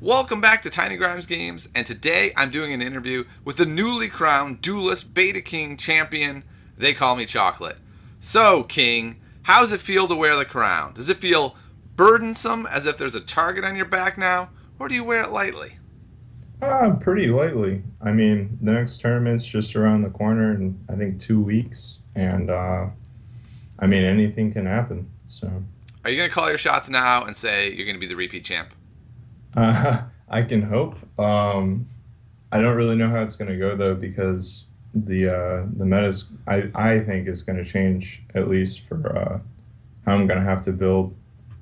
Welcome back to Tiny Grimes Games, and today I'm doing an interview with the newly crowned Duelyst Beta King champion, Theycallmechocolate. So, King, how does it feel to wear the crown? Does it feel burdensome, as if there's a target on your back now, or do you wear it lightly? Pretty lightly. I mean, the next tournament's just around the corner in I think 2 weeks, and I mean anything can happen. So Are you going to call your shots now and say you're going to be the repeat champ? I can hope. I don't really know how it's going to go though because the meta's I think is going to change at least for how I'm going to have to build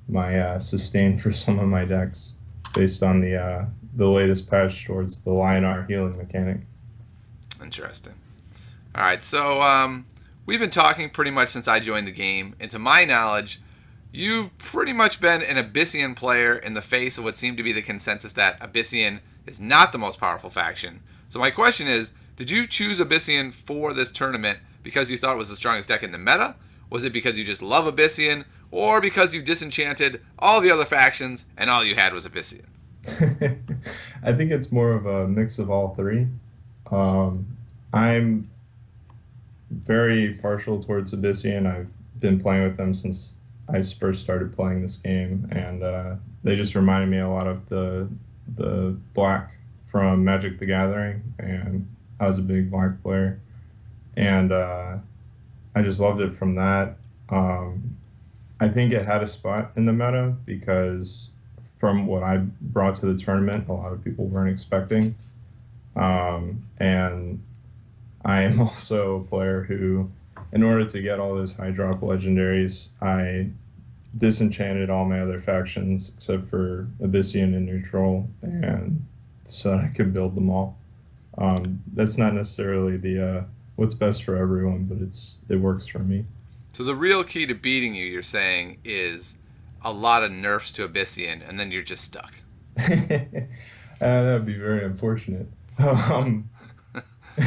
my sustain for some of my decks based on the latest patch towards the Lionar healing mechanic. Interesting. All right, so we've been talking pretty much since I joined the game, and to my knowledge, you've pretty much been an Abyssian player in the face of what seemed to be the consensus that Abyssian is not the most powerful faction. So my question is, did you choose Abyssian for this tournament because you thought it was the strongest deck in the meta? Was it because you just love Abyssian? Or because you disenchanted all the other factions and all you had was Abyssian? I think it's more of a mix of all three. Um, I'm very partial towards Abyssian. I've been playing with them since I first started playing this game, and they just reminded me a lot of the black from Magic the Gathering, and I was a big black player, and I just loved it from that. Um, I think it had a spot in the meta because from what I brought to the tournament, a lot of people weren't expecting. And I am also a player who, in order to get all those high drop legendaries, I disenchanted all my other factions except for Abyssian and Neutral, and so that I could build them all. That's not necessarily the what's best for everyone, but it works for me. So the real key to beating you, you're saying, is a lot of nerfs to Abyssian, and then you're just stuck. That would be very unfortunate. Um, All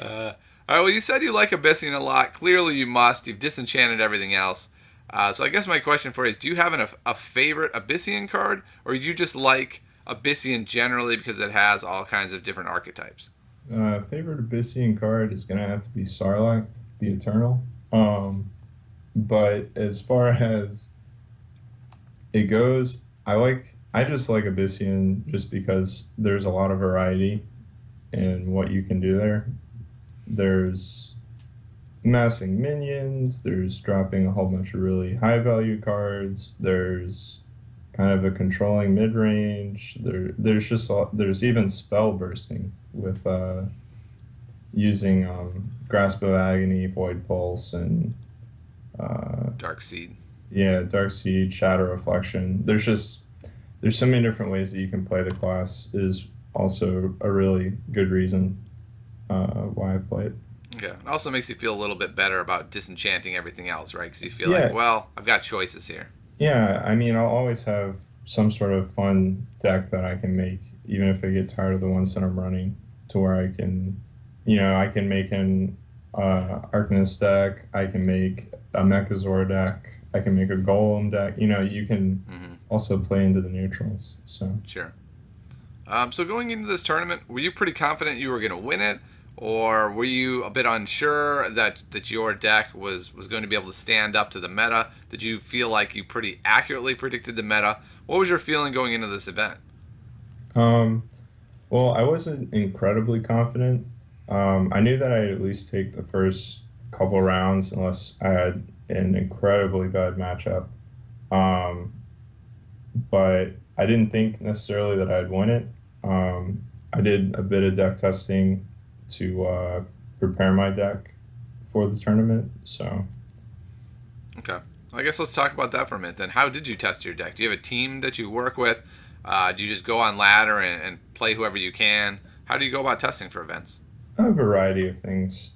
right, well, you said you like Abyssian a lot. Clearly, you must. You've disenchanted everything else. So I guess my question for you is, do you have a favorite Abyssian card, or do you just like Abyssian generally because it has all kinds of different archetypes? Favorite Abyssian card is gonna have to be Sarlacc, the Eternal. Um, but as far as it goes, I just like Abyssian just because there's a lot of variety in what you can do there. There's massing minions, there's dropping a whole bunch of really high value cards, there's kind of a controlling mid range. There's even spell bursting with using Grasp of Agony, Void Pulse, and uh, Dark Seed. yeah, Dark Seed, Shadow Reflection. There's so many different ways that you can play the class. Is also a really good reason why I play it. Yeah, it also makes you feel a little bit better about disenchanting everything else, right? Because you feel like, Yeah, well, I've got choices here. yeah. I mean, I'll always have some sort of fun deck that I can make, even if I get tired of the ones that I'm running, to where I can, I can make an Arcanist deck. I can make a Mechazor deck. I can make a Golem deck. You can Hmm. also play into the neutrals. So. Sure. So going into this tournament, were you pretty confident you were going to win it, or were you a bit unsure that your deck was going to be able to stand up to the meta? Did you feel like you pretty accurately predicted the meta? What was your feeling going into this event? Um, well, I wasn't incredibly confident. I knew that I'd at least take the first couple rounds unless I had an incredibly bad matchup. Um, but I didn't think necessarily that I'd win it. I did a bit of deck testing to prepare my deck for the tournament. So, Okay. Well, I guess let's talk about that for a minute then. How did you test your deck? Do you have a team that you work with? Do you just go on ladder and play whoever you can? How do you go about testing for events? a variety of things.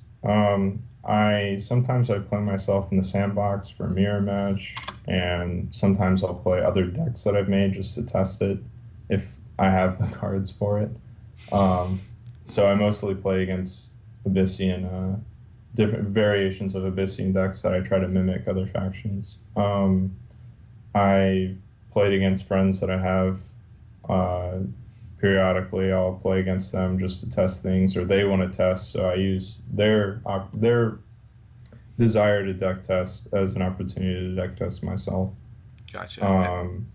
I sometimes I play myself in the sandbox for a mirror match, and sometimes I'll play other decks that I've made just to test it if I have the cards for it. Um, so I mostly play against Abyssian, different variations of Abyssian decks that I try to mimic other factions. I played against friends that I have Uh, Periodically, I'll play against them just to test things, or they want to test. So I use their desire to deck test as an opportunity to deck test myself. Gotcha. Um,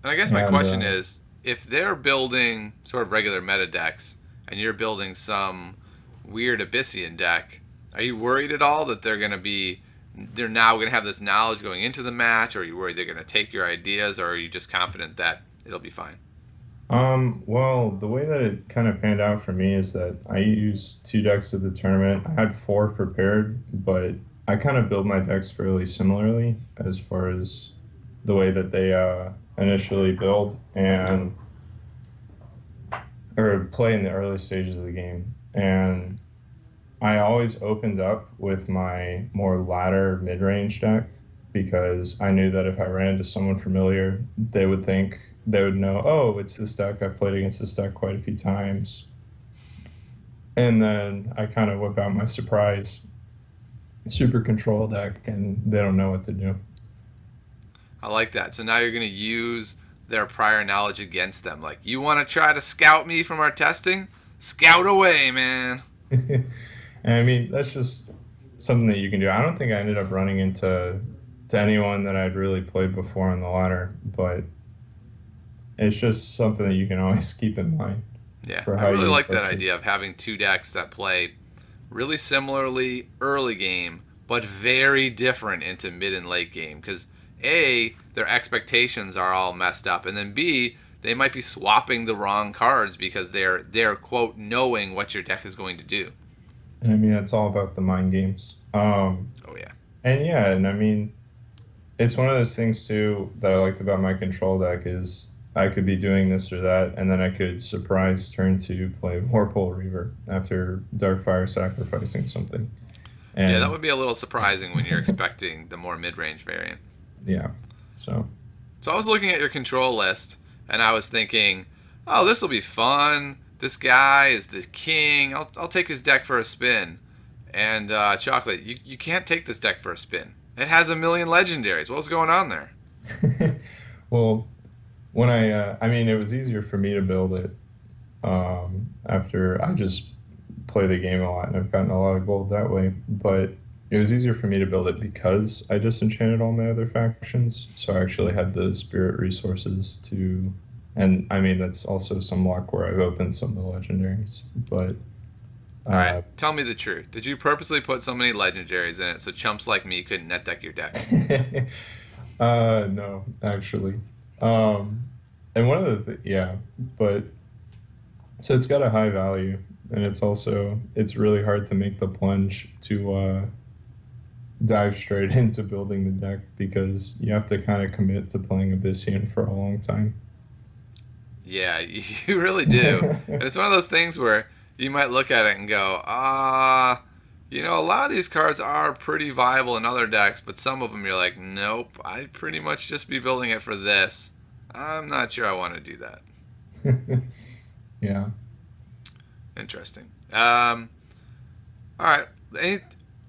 And I guess my and question is, if they're building sort of regular meta decks and you're building some weird Abyssian deck, are you worried at all that they're now going to have this knowledge going into the match, or are you worried they're going to take your ideas, or are you just confident that it'll be fine? well, the way that it kind of panned out for me is that I used two decks at the tournament. I had four prepared, but I kind of build my decks fairly similarly as far as the way that they initially build and or play in the early stages of the game. And I always opened up with my more ladder mid range deck because I knew that if I ran into someone familiar, they would know, oh, it's this deck. I've played against this deck quite a few times. And then I kind of whip out my surprise super control deck and they don't know what to do. I like that. So now you're going to use their prior knowledge against them. Like, you want to try to scout me from our testing? Scout away, man. And I mean, that's just something that you can do. I don't think I ended up running into to anyone that I'd really played before on the ladder, but it's just something that you can always keep in mind Yeah, for I how really you like that approach it. idea of having two decks that play really similarly early game, but very different into mid and late game. Because A, their expectations are all messed up, and then B, they might be swapping the wrong cards because they're quote knowing what your deck is going to do. And I mean, it's all about the mind games. Oh yeah, And yeah, and I mean, it's one of those things too that I liked about my control deck is I could be doing this or that, and then I could surprise turn two play Vorpal Reaver after Darkfire sacrificing something. yeah, that And would be a little surprising when you're expecting the more mid-range variant. yeah, so So I was looking at your control list, and I was thinking, oh, this will be fun. This guy is the king. I'll take his deck for a spin. And Chocolate, you can't take this deck for a spin. It has a million legendaries. What's going on there? well, when I mean, it was easier for me to build it after I just play the game a lot and I've gotten a lot of gold that way. But it was easier for me to build it because I disenchanted all my other factions. So I actually had the spirit resources to, and I mean, that's also some luck where I've opened some of the legendaries. But All right, uh, tell me the truth. Did you purposely put so many legendaries in it so chumps like me couldn't net deck your deck? no, actually. Um, and one of yeah, but so it's got a high value, and it's really hard to make the plunge to dive straight into building the deck because you have to kind of commit to playing Abyssian for a long time. Yeah, you really do. And it's one of those things where you might look at it and go, a lot of these cards are pretty viable in other decks, but some of them you're like, nope, I'd pretty much just be building it for this. I'm not sure I want to do that. Yeah. Interesting. All right.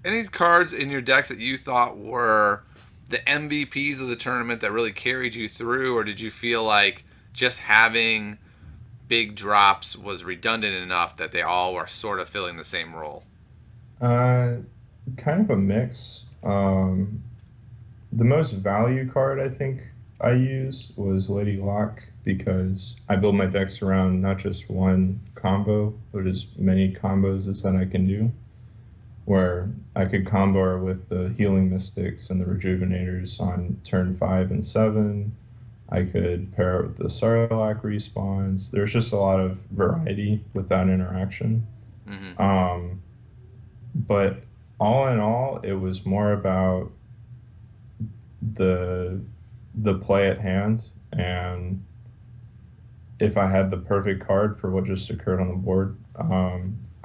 Any cards in your decks that you thought were the MVPs of the tournament that really carried you through, or did you feel like just having big drops was redundant enough that they all were sort of filling the same role? Uh, Kind of a mix. The most value card I think I used was Lady Locke because I build my decks around not just one combo, but as many combos as that I can do. Where I could combo her with the Healing Mystics and the Rejuvenators on turn 5 and 7. I could pair it with the Sarlacc respawns. There's just a lot of variety with that interaction. Mm-hmm. Um, but all in all, it was more about the the play at hand and if I had the perfect card for what just occurred on the board.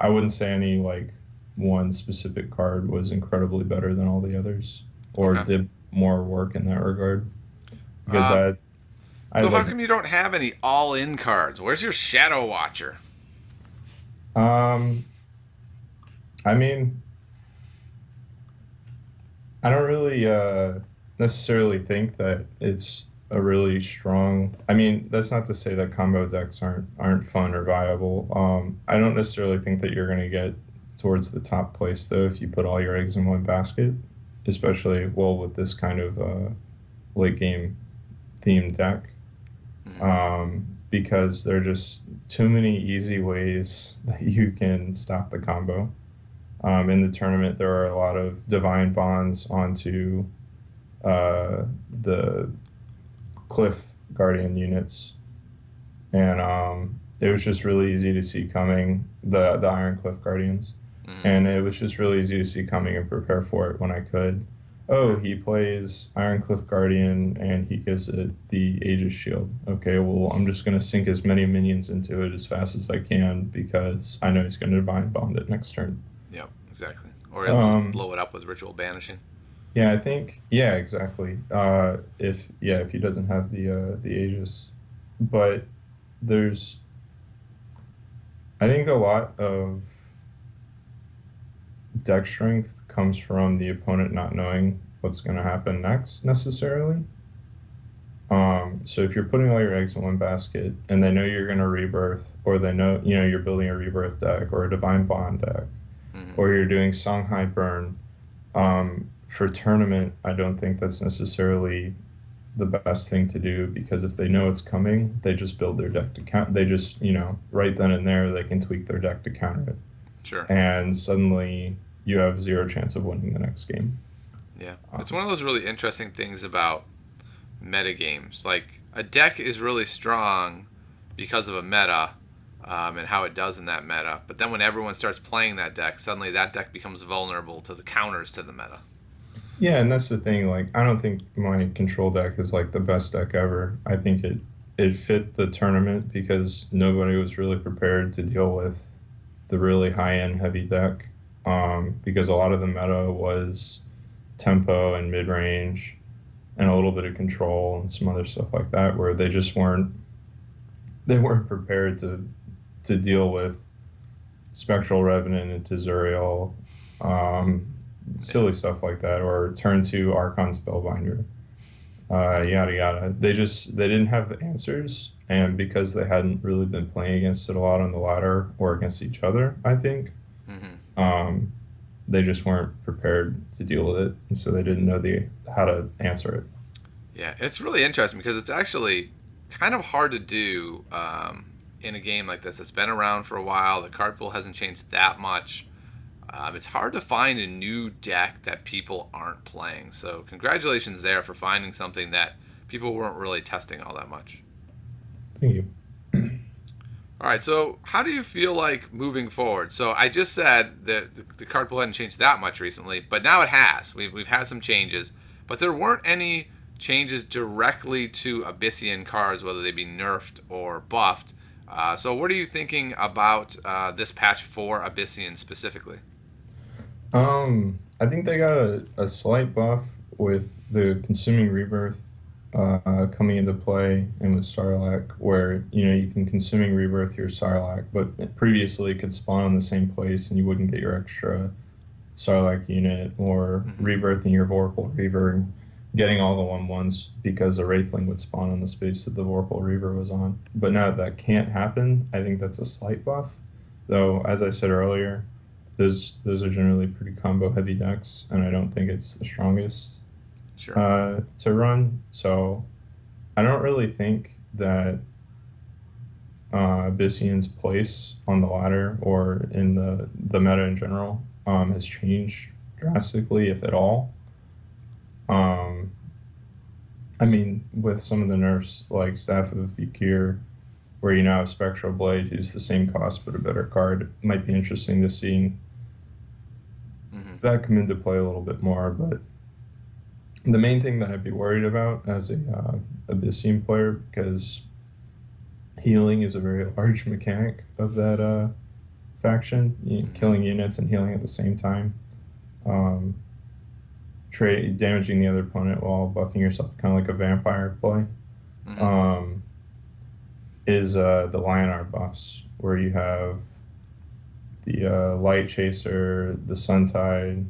I wouldn't say any like one specific card was incredibly better than all the others or Okay. did more work in that regard because Uh, I so how like come you don't have any all-in cards? Where's your Shadow Watcher? um I mean I don't really necessarily think that it's a really strong. I mean, that's not to say that combo decks aren't fun or viable. I don't necessarily think that you're going to get towards the top place though if you put all your eggs in one basket, especially well with this kind of late game themed deck. Hmm. Because there are just too many easy ways that you can stop the combo. In the tournament, there are a lot of divine bonds onto the Cliff Guardian units, and it was just really easy to see coming the Iron Cliff Guardians, Hmm. and it was just really easy to see coming and prepare for it when I could. Oh, Right. he plays Iron Cliff Guardian and he gives it the Aegis Shield. Okay, well, I'm just gonna sink as many minions into it as fast as I can because I know he's gonna Divine Bond it next turn. Yep. Exactly. Or he'll just Um, blow it up with ritual banishing. yeah, I think yeah, exactly. If he doesn't have the Aegis, but there's I think a lot of deck strength comes from the opponent not knowing what's going to happen next necessarily. So if you're putting all your eggs in one basket and they know you're going to rebirth, or they know you're building a rebirth deck or a divine bond deck, Hmm. or you're doing Songhai Burn, for tournament, I don't think that's necessarily the best thing to do because if they know it's coming, they just build their deck to count. They just right then and there they can tweak their deck to counter it, Sure. and suddenly you have zero chance of winning the next game. Yeah. It's Um, one of those really interesting things about meta games. Like a deck is really strong because of a meta, and how it does in that meta. But then when everyone starts playing that deck, suddenly that deck becomes vulnerable to the counters to the meta. yeah, and that's the thing. Like, I don't think my control deck is like the best deck ever. I think it fit the tournament because nobody was really prepared to deal with the really high end heavy deck. Because a lot of the meta was tempo and mid range and a little bit of control and some other stuff like that, where they weren't prepared to deal with Spectral Revenant into Zuriel, Yeah. silly stuff like that, or turn to Archon Spellbinder, yada yada. They didn't have answers, and because they hadn't really been playing against it a lot on the ladder or against each other, I think Hmm. um, they just weren't prepared to deal with it, and so they didn't know the how to answer it. Yeah. It's really interesting because it's actually kind of hard to do in a game like this. It's been around for a while. The card pool hasn't changed that much. It's hard to find a new deck that people aren't playing. So congratulations there for finding something that people weren't really testing all that much. Thank you. All right, so how do you feel like moving forward? So I just said that the card pool hadn't changed that much recently, but now it has. We've had some changes, but there weren't any changes directly to Abyssian cards, whether they be nerfed or buffed. So what are you thinking about this patch for Abyssian specifically? I think they got a slight buff with the consuming rebirth coming into play and with Sarlacc, where you can consuming rebirth your Sarlacc, but previously it could spawn in the same place and you wouldn't get your extra Sarlacc unit, or Hmm. rebirthing your Vorpal Reaver and getting all the 1/1s because a Wraithling would spawn on the space that the Vorpal Reaver was on. But now that can't happen, I think that's a slight buff. Though, as I said earlier, those are generally pretty combo heavy decks, and I don't think it's the strongest Sure. to run. So I don't really think that Abyssian's place on the ladder or in the meta in general has changed drastically, if at all. Um, I mean, with some of the nerfs like Staff of Yakir, where you now have Spectral Blade, who's the same cost but a better card, it might be interesting to see Hmm. that come into play a little bit more. But the main thing that I'd be worried about as a Abyssian player, because healing is a very large mechanic of that faction, Hmm. killing units and healing at the same time, um, damaging the other opponent while buffing yourself, kind of like a vampire play, Hmm. um, is the Lionar buffs, where you have the Light Chaser, the Suntide,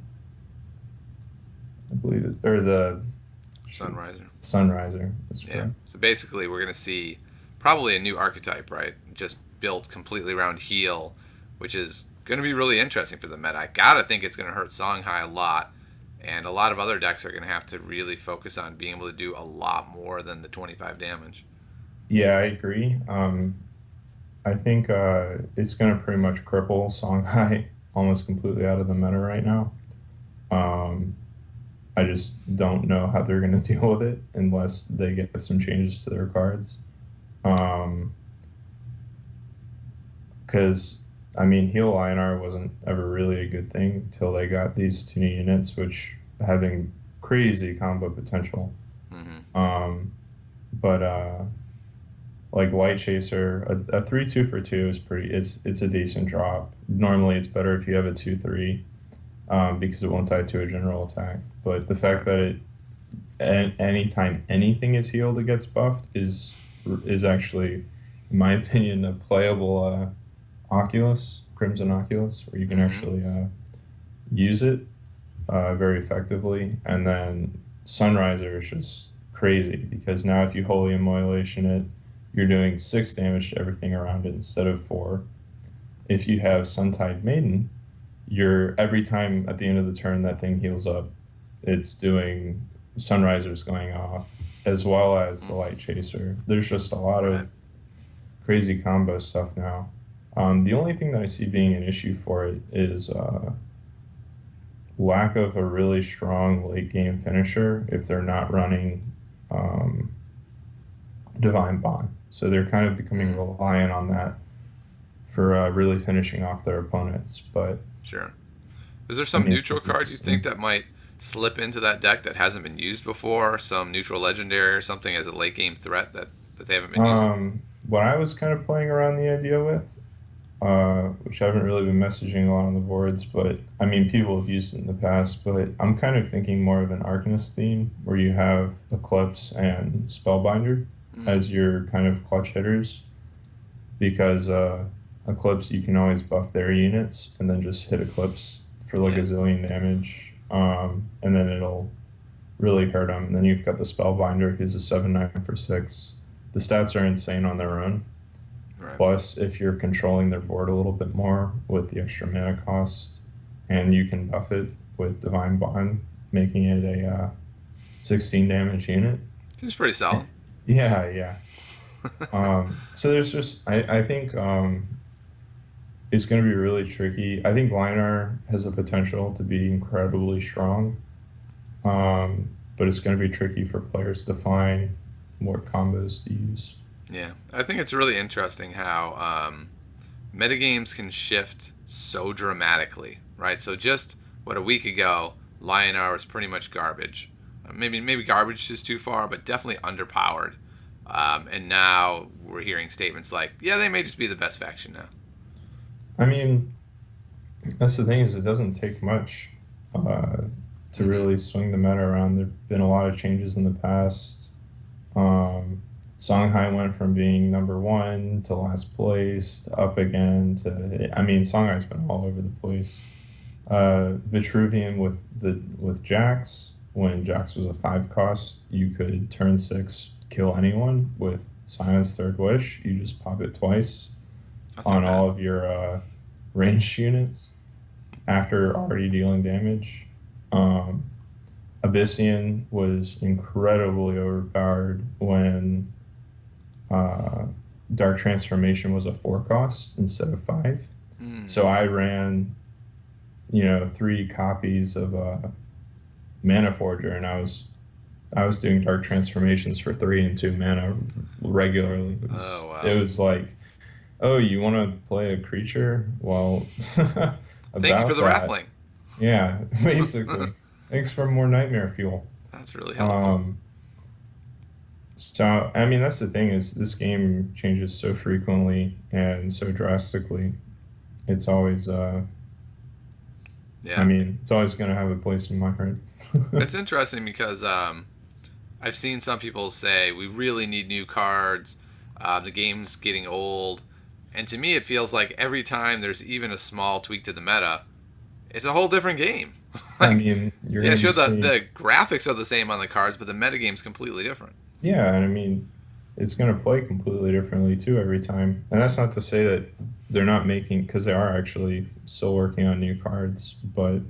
I believe it's, or the shoot, Sunriser. Sunriser. That's Yeah. correct. So basically, we're going to see probably a new archetype, right? Just built completely around heal, which is going to be really interesting for the meta. I gotta think it's going to hurt Songhai a lot, and a lot of other decks are going to have to really focus on being able to do a lot more than the 25 damage. Yeah, I agree. I think it's going to pretty much cripple Songhai almost completely out of the meta right now. Um, I just don't know how they're going to deal with it unless they get some changes to their cards. Um, because I mean, heal Lionar wasn't ever really a good thing till they got these two new units, which having crazy combo potential. Mm-hmm. But like Light Chaser, a 3/2 for 2 is pretty. It's a decent drop. Normally, it's better if you have a 2/3, because it won't die to a general attack. But the fact that anytime anything is healed, it gets buffed is actually, in my opinion, a playable Oculus, Crimson Oculus, where you can actually use it very effectively. And then Sunriser is just crazy because now if you Holy Immolation it, you're doing 6 damage to everything around it instead of 4. If you have Suntide Maiden, you're every time at the end of the turn that thing heals up, it's doing Sunriser's going off, as well as the Light Chaser. There's just a lot of crazy combo stuff now. The only thing that I see being an issue for it is lack of a really strong late game finisher if they're not running Divine Bond. So they're kind of becoming reliant on that for really finishing off their opponents. But sure, is there some neutral card you think that might slip into that deck that hasn't been used before? Some neutral legendary or something as a late game threat that they haven't been using? What I was kind of playing around the idea with, which I haven't really been messaging a lot on the boards, but I mean, people have used it in the past, but I'm kind of thinking more of an Arcanist theme where you have Eclipse and Spellbinder as your kind of clutch hitters, because Eclipse, you can always buff their units and then just hit Eclipse for like a zillion damage, and then it'll really hurt them. And then you've got the Spellbinder, who's a 7/9 for 6. The stats are insane on their own. Right. Plus, if you're controlling their board a little bit more with the extra mana cost, and you can buff it with Divine Bond, making it a 16 damage unit. Seems pretty solid. Yeah. So there's just, I think it's going to be really tricky. I think Linar has the potential to be incredibly strong, but it's going to be tricky for players to find what combos to use. Yeah, I think it's really interesting how metagames can shift so dramatically, right? So just, a week ago, Lionar was pretty much garbage. Maybe garbage is too far, but definitely underpowered. And now we're hearing statements like, yeah, they may just be the best faction now. I mean, that's the thing, is it doesn't take much to really swing the meta around. There have been a lot of changes in the past. Songhai went from being number 1 to last place to up again to, I mean, Songhai's been all over the place. Vitruvian with Jax, when Jax was a 5 cost, you could turn 6 kill anyone with Silence Third Wish. You just pop it twice on all of your ranged units after already dealing damage. Abyssian was incredibly overpowered when Dark Transformation was a 4 cost instead of 5. So I ran, 3 copies of Mana Forger, and I was doing Dark Transformations for 3 and 2 mana regularly. It was like, oh, you want to play a creature? Well, thank you for the raffling. Yeah, basically. Thanks for more nightmare fuel. That's really helpful. So, I mean, that's the thing, is this game changes so frequently and so drastically. It's always, I mean, it's always going to have a place in my heart. It's interesting because I've seen some people say we really need new cards. The game's getting old. And to me, it feels like every time there's even a small tweak to the meta, it's a whole different game. I Like, mean, you're yeah, gonna be sure, seeing, the graphics are the same on the cards, but the metagame's completely different. yeah, and I mean, it's gonna play completely differently too every time. And that's not to say that they're not making, because they are actually still working on new cards, but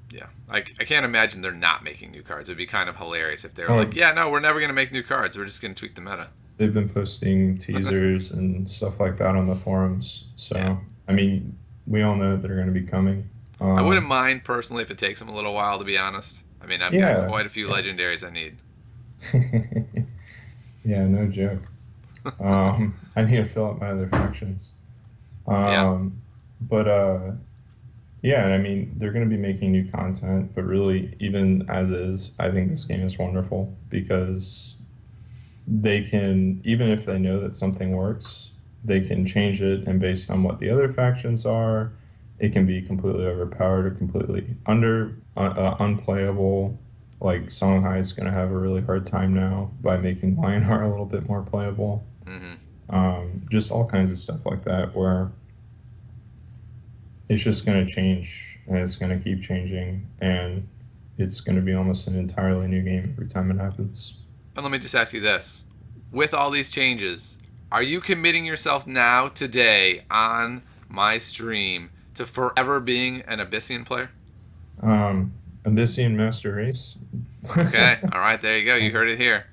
Yeah, I can't imagine they're not making new cards. It'd be kind of hilarious if they were like, oh, yeah, no, we're never gonna make new cards. We're just gonna tweak the meta. they've been posting teasers and stuff like that on the forums. Yeah, So, I mean, we all know that they're gonna be coming. I wouldn't Um, mind personally if it takes them a little while, to be honest. I mean, I've got yeah, quite a few yeah. legendaries I need. Yeah, no joke. I need to fill up my other factions. Yeah. Um, but yeah, and I mean, they're going to be making new content, but really, even as is, I think this game is wonderful because they can, even if they know that something works, they can change it, and based on what the other factions are, it can be completely overpowered or completely unplayable. Like Songhai is going to have a really hard time now by making Lionheart a little bit more playable. Hmm. Just all kinds of stuff like that, where it's just going to change and it's going to keep changing, and it's going to be almost an entirely new game every time it happens. And let me just ask you this: with all these changes, are you committing yourself now, today, on my stream, to forever being an Abyssian player? Um, Abyssian Master Race. Okay. All right. There you go. You heard it here.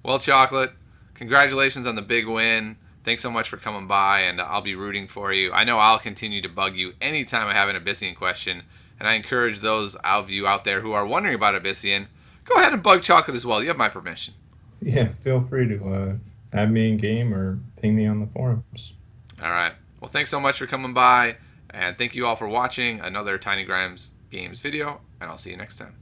Well, Chocolate, congratulations on the big win. Thanks so much for coming by, and I'll be rooting for you. I know I'll continue to bug you anytime I have an Abyssian question, and I encourage those of you out there who are wondering about Abyssian, go ahead and bug Chocolate as well. You have my permission. Yeah, feel free to add me in game or ping me on the forums. All right. Well, thanks so much for coming by, and thank you all for watching another Tiny Grimes Games video, and I'll see you next time.